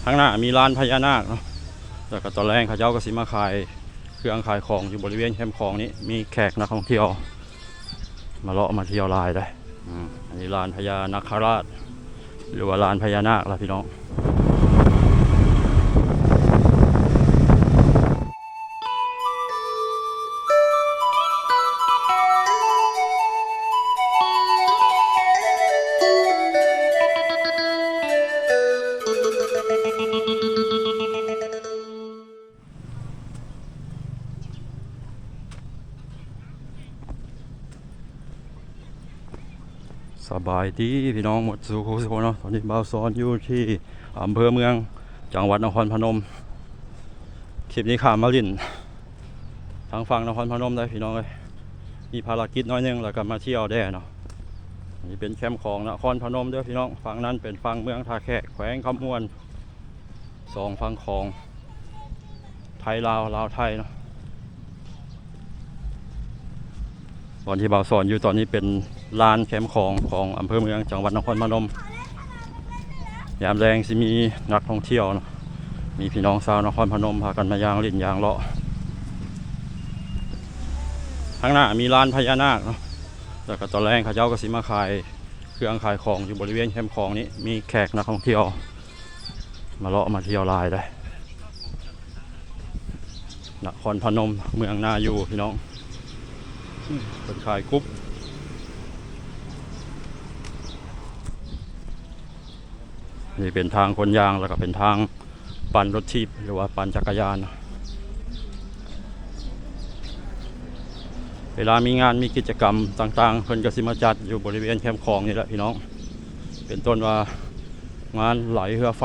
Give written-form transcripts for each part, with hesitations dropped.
ข้างหน้ามีลานพญานาคเนาะแล้วก็ตอนแรกเขาเจ้าก็สิมาขายเครื่องขายของอยู่บริเวณแคมป์ของนี้มีแขกนักท่องเที่ยวมาเลาะมาเที่ยวลายได้อันนี้ลานพญานาคราชหรือว่าลานพญานาคล่ะพี่น้องสบายดีพี่น้องหมดสุขสุขเนาะตอนนี้บ่าวซ้อนอยู่ที่อำเภอเมืองจังหวัดนครพนมคลิปนี้ข้ามมาลินทางฝั่งนครพนมได้พี่น้องเลยมีภารกิจน้อยนึงแล้วก็มาเที่ยวได้เนาะนี่เป็นแคมป์ของนครพนมเด้อพี่น้องฝั่งนั้นเป็นฝั่งเมืองท่าแขกแขวงคำม่วนสองฝั่งของไทยลาวไทยเนาะตอนที่บ่าวสอนอยู่ตอนนี้เป็นลานแคมป์ของอำเภอเมืองจังหวัดนครพนมยามแรงสิมีนักท่องเที่ยวเนาะมีพี่น้องชาวนครพนมพากันมายางลิ่นยางเลาะข้างหน้ามีลานพญานาคเนาะแล้วก็ตอนแรกเขาเจ้าก็สิมาขายเครื่องขายของอยู่บริเวณแคมป์ของนี้มีแขกนักท่องเที่ยวมาเลาะมาเที่ยวลายได้นครพนมเมืองน่าอยู่พี่น้องเป็นขายกุ๊บนี่เป็นทางคนยางแล้วก็เป็นทางปั่นรถทีบหรือว่าปั่นจักรยานเวลามีงานมีกิจกรรมต่างๆเพิ่นก็สิมาจัดอยู่บริเวณแคมป์ของนี่แหละพี่น้องเป็นต้นว่างานไหลเรือไฟ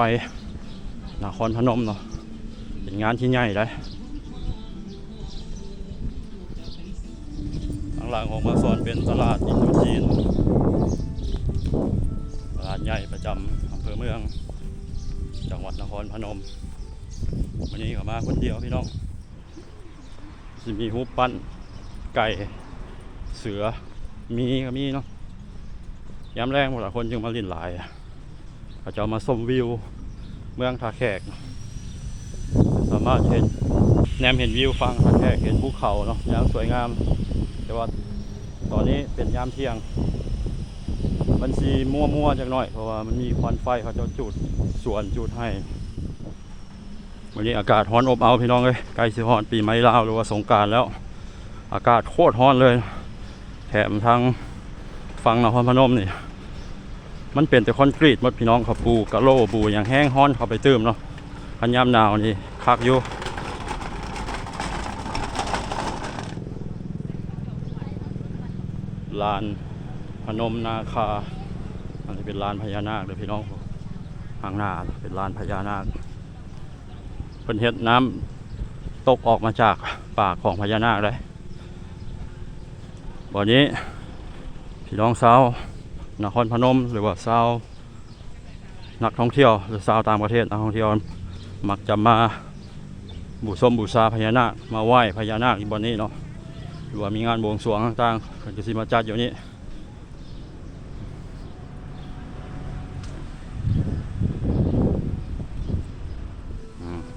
นครพนมเนาะเป็นงานที่ใหญ่เลยข้างหลังของมาสอนเป็นตลาดอินโดจีนตลาดใหญ่ประจำอำเภอเมืองจังหวัดนครพนมวันนี้ก็มาคนเดียวพี่น้องสิมีฮูปปั้นไก่เสือมีก็มีเนาะย้ำแรงหมดหลายคนจึงมาลินหลายเขาจะมาชมวิวเมืองท่าแขกสามารถเห็นแนมเห็นวิวฟังท่าแขกเห็นภูเขาเนาะยามสวยงามแต่ว่าตอนนี้เป็นยามเที่ยงมันสีมั่วจังหน่อยเพราะว่ามันมีควันไฟเขาจะจุดสวนจุดให้วันนี้อากาศร้อนอบอ้าวพี่น้องเลยใกล้สิร้อนปีใหม่ลาวหรือว่าสงกรานต์แล้วอากาศโคตรร้อนเลยแถมทางฝั่งนครพนมนี่มันเป็นแต่คอนกรีตหมดพี่น้องเขาปูกะโหลปูอย่างแห้งร้อนเขาไปเติมเนาะคันยามหนาวนี่คักอยู่ลานพนมนาคาอันนี้เป็นลานพญานาคเลยพี่น้องข้างหน้าเป็นลานพญานาคเป็นเห็ดน้ำตกออกมาจากปากของพญานาคเลยวันนี้พี่น้องชาวนครพนมหรือว่าชาวนักท่องเที่ยวหรือชาวต่างประเทศนักท่องเที่ยวมักจะมาบูชาพญานาคมาไหว้พญานาคที่บนนี้เนาะหรือว่ามีงานบวงสรวงต่างๆก็จะมาจัดอยู่นี้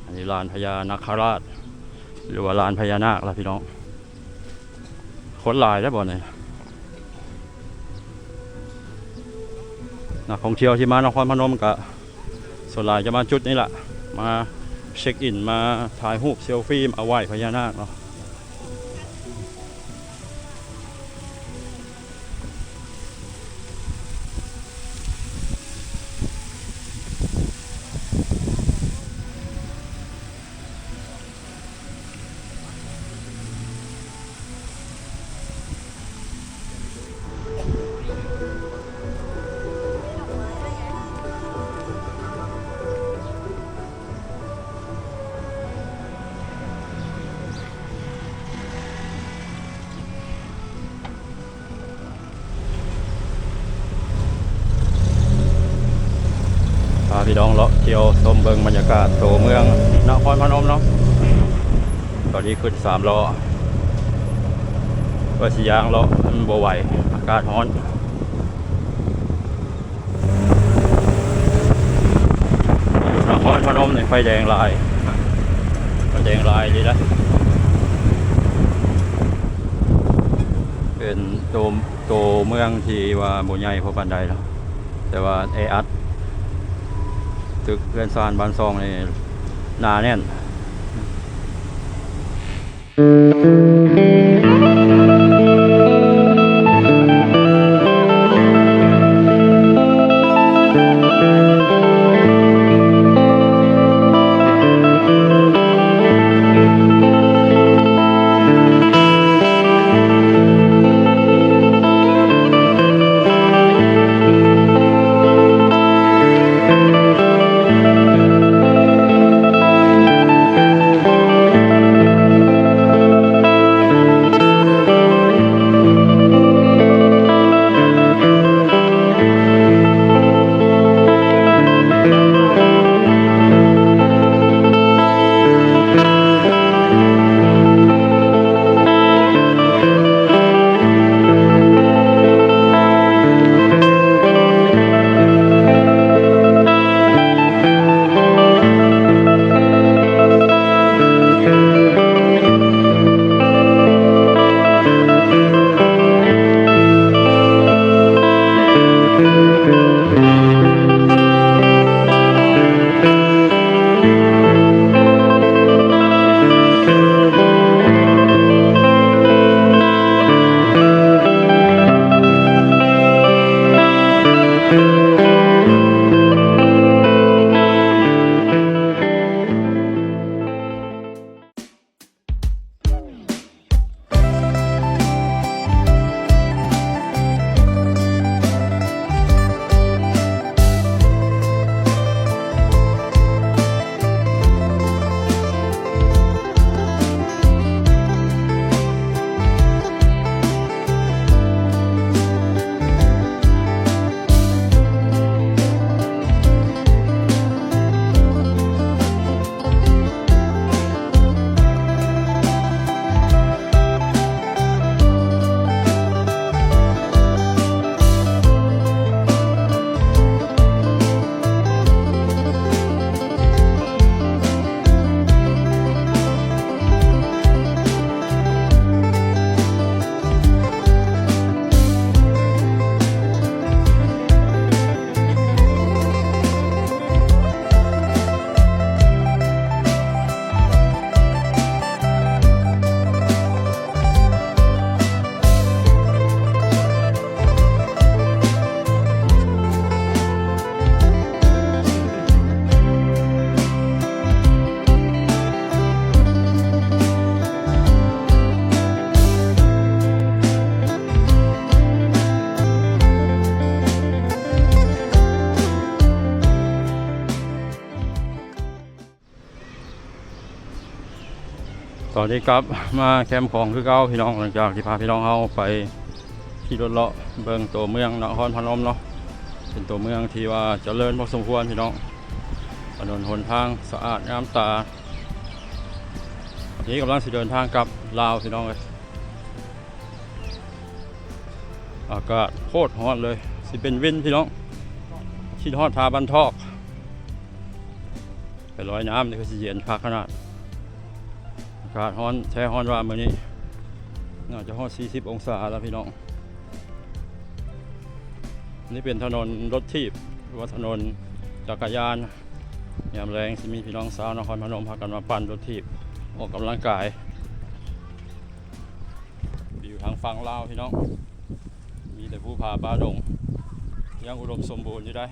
อันนี้ลานพญานาคราชหรือว่าลานพญานาคล่ะพี่น้องคนหลายได้บ่เนี่ยนักท่องเที่ยวที่มานครพนมก็ส่วนหลายจะมาจุดนี้แหละมาเช็คอินมาถ่ายรูปเซลฟี่มาไหว้พญานาคเนาะพี่น้องเลาะเที่ยวชมเบิงบรรยากาศตัวเมืองนครพนมเนาะตอนนี้ขึ้น3 ล้อว่าสิยางเลาะมันบ่ไหวอากาศร้อนนครพน มในไฟแดงลายไฟแดงลายเลยนะเป็นตัวเมืองที่ว่าโบใหญ่พอปานใดแล้วแต่ว่าแออัดตึกเรือนซานบ้านซองนี่หนาแน่นตอนนี้ครับมาแคมป์ของคือเก่าพี่น้องหลังจากที่พาพี่น้องเขาไปขี่รถเลาะเบิ่งตัวเมืองนครพนมเนาะเป็นตัวเมืองที่ว่าเจริญพอสมควรพี่น้องถนนหนทางสะอาดงามตาวันนี้กำลังสิเดินทางกลับลาวพี่น้องเลยอากาศโคตรร้อนเลยสิเป็นวินพี่น้องชิดฮอดทาบันทอกไปลอยน้ำนี่ก็สิเย็นคักขนาดอากาศร้อนแท้ร้อนว่ามื้อนี้น่าจะฮอด40องศาแล้วพี่น้องนี่เป็นถนนรถถีบหรือว่าถนนจักรยานยามแรงสิมีพี่น้องสาวนครพนมพากันมาปั่นรถถีบออกกำลังกายอยู่ทางฝั่งลาวพี่น้องมีแต่ภูผาป่าดงยังอุดมสมบูรณ์อยู่ได้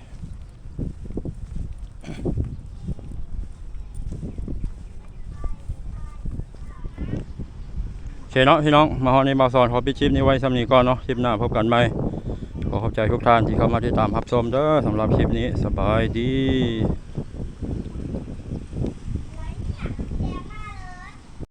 โอเคเนาะพี่น้องมาฮอดในบ่าวสอนขอปิดคลิปนี้ไว้สำนี้ก่อนเนาะคลิปหน้าพบกันใหม่ขอขอบใจทุกท่านที่เข้ามาติดตามรับชมเด้อสำหรับคลิปนี้สบายดี